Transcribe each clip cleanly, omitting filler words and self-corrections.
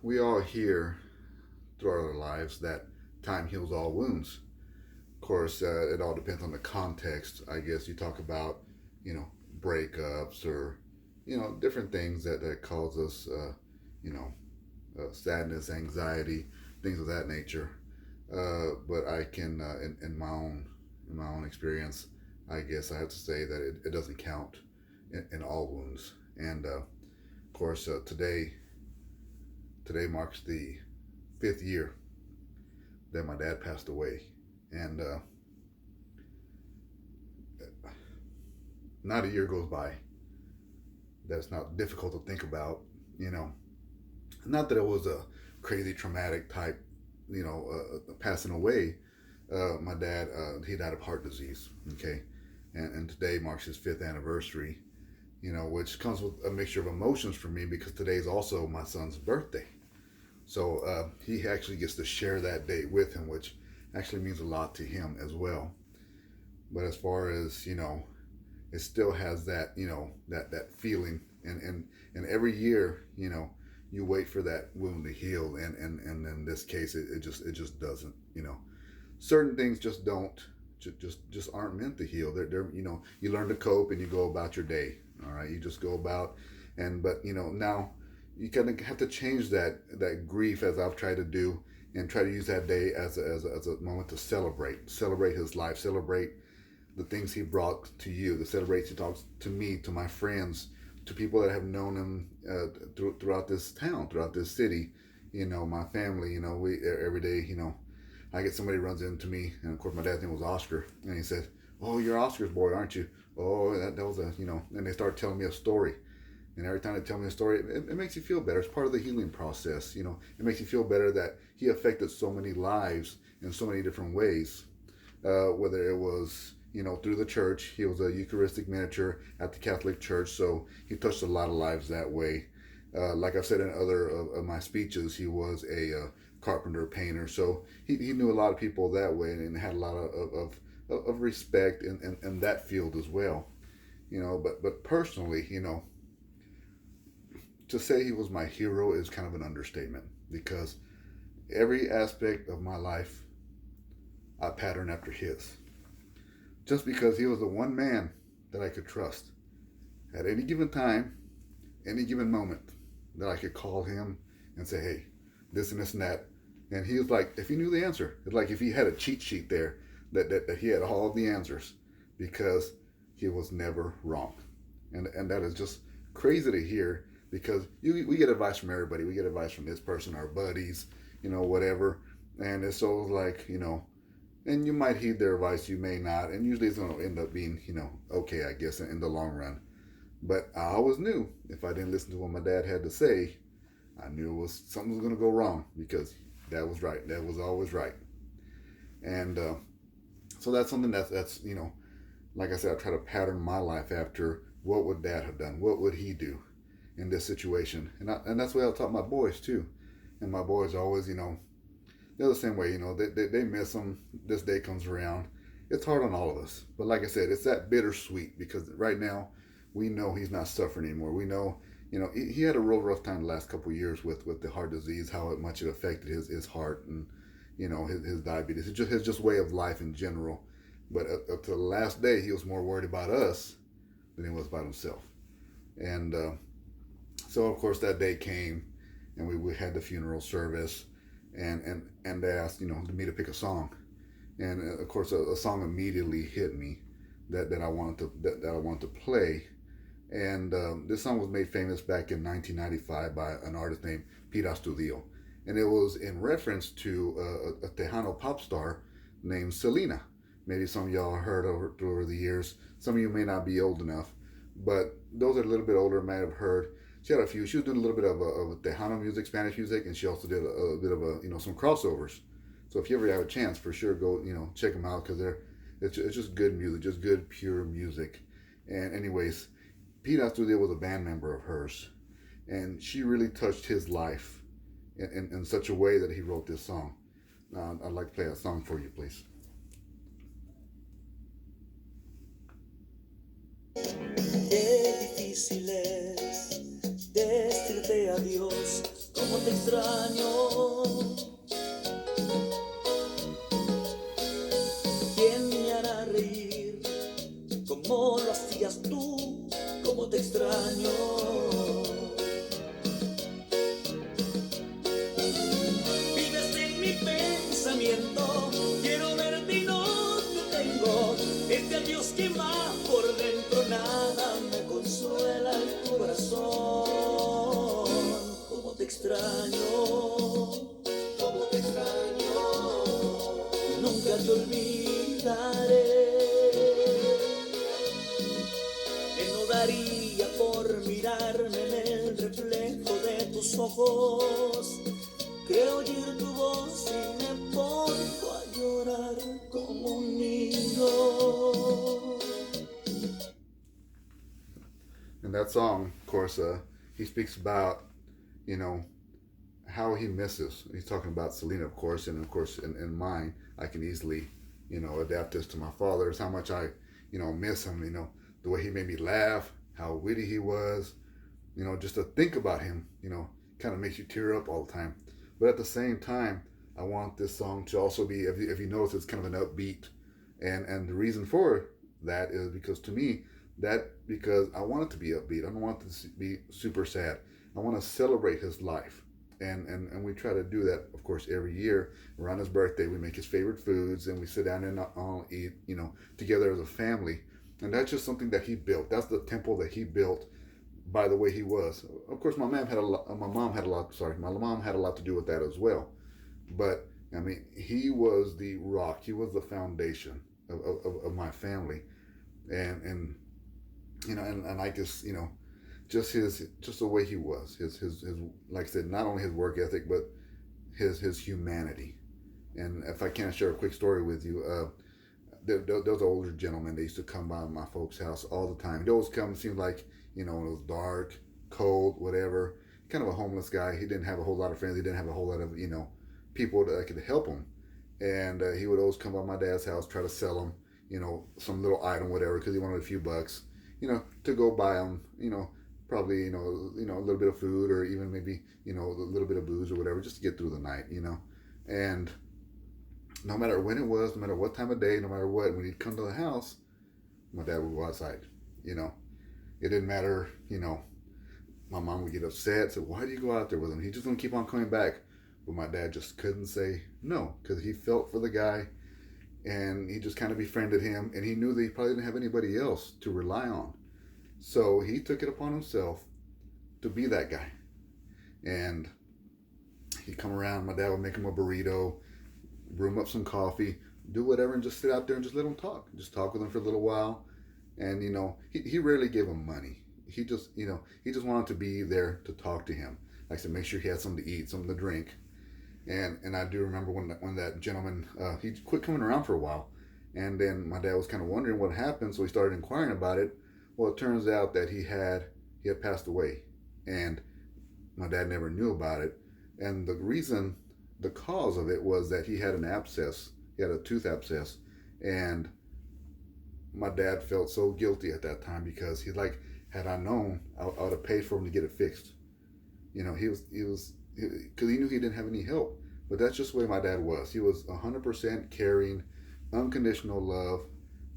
we all hear throughout our lives that time heals all wounds. Of course, it all depends on the context. I guess you talk about, you know, breakups or, different things that cause us, you know, sadness, anxiety, things of that nature. But I can, in my own experience, I guess I have to say that it doesn't count in all wounds. And of course, today marks the fifth year that my dad passed away, and not a year goes by that's not difficult to think about. You know, not that it was a crazy traumatic type, passing away. My dad, he died of heart disease. Okay, and today marks his fifth anniversary. Which comes with a mixture of emotions for me because today is also my son's birthday. So he actually gets to share that day with him, which actually means a lot to him as well. But as far as it still has that that feeling, and every year you wait for that wound to heal, and in this case it just doesn't. Certain things just don't just aren't meant to heal. They're you learn to cope and you go about your day. All right, you just go about, but now you kind of have to change that grief, as I've tried to do, and try to use that day as a moment to celebrate his life, celebrate the things he brought to you, the celebrates he talks to me, to my friends, to people that have known him throughout this town, throughout this city. My family. We every day. I get somebody runs into me, and of course my dad's name was Oscar, and he said, "Oh, you're Oscar's boy, aren't you?" Oh, that was and they start telling me a story. And every time they tell me a story, it makes you feel better. It's part of the healing process. It makes you feel better that he affected so many lives in so many different ways. Whether it was, through the church, he was a Eucharistic minister at the Catholic Church, so he touched a lot of lives that way. Like I've said in other of my speeches, he was a carpenter, painter, so he knew a lot of people that way, and had a lot of respect in that field as well. But personally, to say he was my hero is kind of an understatement, because every aspect of my life I pattern after his. Just because he was the one man that I could trust at any given time, any given moment, that I could call him and say, "Hey, this and this and that." And he was like, if he knew the answer, it's like if he had a cheat sheet there, that he had all the answers, because he was never wrong. And that is just crazy to hear, because we get advice from everybody. We get advice from this person, our buddies, whatever. And it's so like, and you might heed their advice, you may not. And usually it's going to end up being, okay, I guess, in the long run. But I always knew if I didn't listen to what my dad had to say, I knew something was going to go wrong, because that was right. That was always right. And so that's something that's like I said, I try to pattern my life after what would dad have done? What would he do in this situation? And that's what I taught my boys too. And my boys always, they're the same way. They miss him. This day comes around. It's hard on all of us. But like I said, it's that bittersweet, because right now we know he's not suffering anymore. We know, he had a real rough time the last couple of years with the heart disease, how much it affected his heart, and his diabetes, his just way of life in general. But up to the last day, he was more worried about us than he was about himself. And so of course that day came, and we had the funeral service, and they asked me to pick a song, and of course a song immediately hit me that I wanted to play. And this song was made famous back in 1995 by an artist named Pete Astudillo, and it was in reference to a Tejano pop star named Selena. Maybe some of y'all heard over the years. Some of you may not be old enough, but those that are a little bit older might have heard. She had a few. She was doing a little bit of Tejano music, Spanish music, and she also did a bit of some crossovers. So if you ever have a chance, for sure go check them out, because it's just good music, just good pure music. And anyways, Pete Astudillo was a band member of hers, and she really touched his life in such a way that he wrote this song. I'd like to play that song for you, please. Qué difícil es decirte adiós, cómo te extraño. ¿Quién me hará reír como lo hacías tú? Como te extraño. Vives en mi pensamiento, quiero verte y no te tengo. Este adiós quema por dentro, nada me consuela el corazón. Como te extraño, como te extraño. Nunca te olvidaré. Que no daría por mirarme en el reflejo de tus ojos. Creo oír tu voz y me pongo a llorar como un niño. And that song, of course, he speaks about, you know, how he misses. He's talking about Selena, of course, and of course, in mine, I can easily, adapt this to my father's. How much I, miss him. The way he made me laugh, how witty he was. Just to think about him, kind of makes you tear up all the time. But at the same time, I want this song to also be, if you notice, it's kind of an upbeat, and the reason for that is because to me, because I want it to be upbeat. I don't want it to be super sad. I want to celebrate his life. And we try to do that, of course, every year around his birthday. We make his favorite foods and we sit down and all eat, together as a family. And that's just something that he built. That's the temple that he built by the way he was. Of course, my mom had a lot to do with that as well. But I mean, he was the rock. He was the foundation of my family, and and I just just the way he was, his like I said, not only his work ethic, but his humanity. And if I can share a quick story with you, there was an older gentleman. They used to come by my folks' house all the time. He always come. It seemed like when it was dark, cold, whatever. Kind of a homeless guy. He didn't have a whole lot of friends. He didn't have a whole lot of people that could help him. And he would always come by my dad's house, try to sell him some little item, whatever, because he wanted a few bucks, to go buy him, probably a little bit of food or even maybe a little bit of booze or whatever, just to get through the night. And no matter when it was, no matter what time of day, no matter what, when he'd come to the house, my dad would go outside. It didn't matter. My mom would get upset, say, why do you go out there with him? He just gonna keep on coming back. But my dad just couldn't say no, because he felt for the guy and he just kind of befriended him, and he knew that he probably didn't have anybody else to rely on. So he took it upon himself to be that guy. And he'd come around, my dad would make him a burrito, brew him up some coffee, do whatever, and just sit out there and just let him talk. Just talk with him for a little while. And, he rarely gave him money. He just wanted to be there to talk to him. Like I said, make sure he had something to eat, something to drink. And I do remember when that gentleman, he quit coming around for a while. And then my dad was kind of wondering what happened, so he started inquiring about it. Well, it turns out that he had passed away, and my dad never knew about it. And the cause of it was that he had an abscess. He had a tooth abscess, and my dad felt so guilty at that time because he's like, had I known, I would have paid for him to get it fixed. He was because he knew he didn't have any help. But that's just the way my dad was. He was 100% caring, unconditional love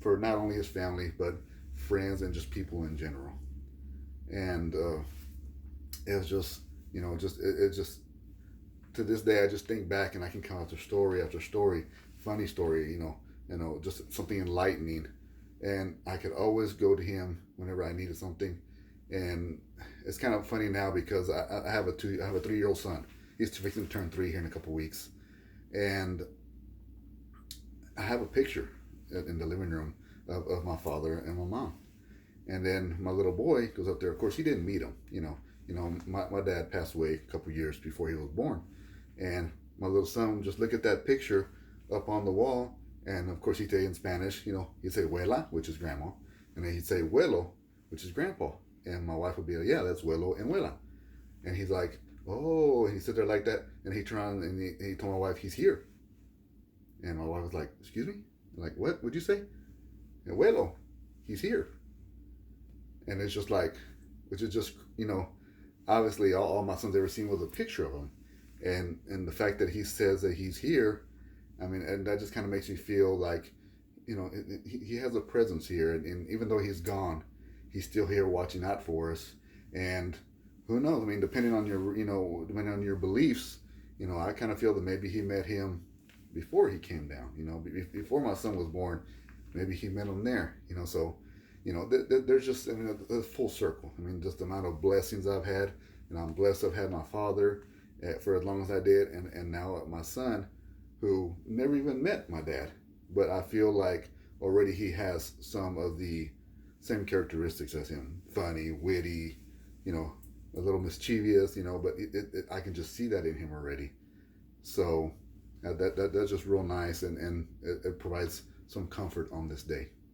for not only his family but friends and just people in general. And it was just, it just to this day I just think back and I can come after story after story, funny story, just something enlightening. And I could always go to him whenever I needed something. And it's kind of funny now because I have a 3-year-old son. He's fixing to turn 3 here in a couple weeks. And I have a picture in the living room of my father and my mom. And then my little boy goes up there. Of course, he didn't meet him. My dad passed away a couple years before he was born. And my little son would just look at that picture up on the wall. And of course, he'd say in Spanish, he'd say abuela, which is grandma. And then he'd say abuelo, which is grandpa. And my wife would be like, yeah, that's abuelo and abuela. And he's like, oh, and he sit there like that. And he turned and he told my wife, he's here. And my wife was like, excuse me? I'm like, what would you say? Abuelo, he's here. And it's just like, which is just, obviously all my sons ever seen was a picture of him. and the fact that he says that he's here, I mean, and that just kind of makes me feel like, he has a presence here, and even though he's gone, he's still here watching out for us. And who knows? I mean, depending on depending on your beliefs, I kind of feel that maybe he met him before he came down. Before my son was born, maybe he met him there. So, there's just, I mean, a full circle. I mean, just the amount of blessings I've had, and I'm blessed I've had my father for as long as I did, and now my son, who never even met my dad, but I feel like already he has some of the same characteristics as him: funny, witty, a little mischievous, but I can just see that in him already. So that's just real nice, and it provides some comfort on this day.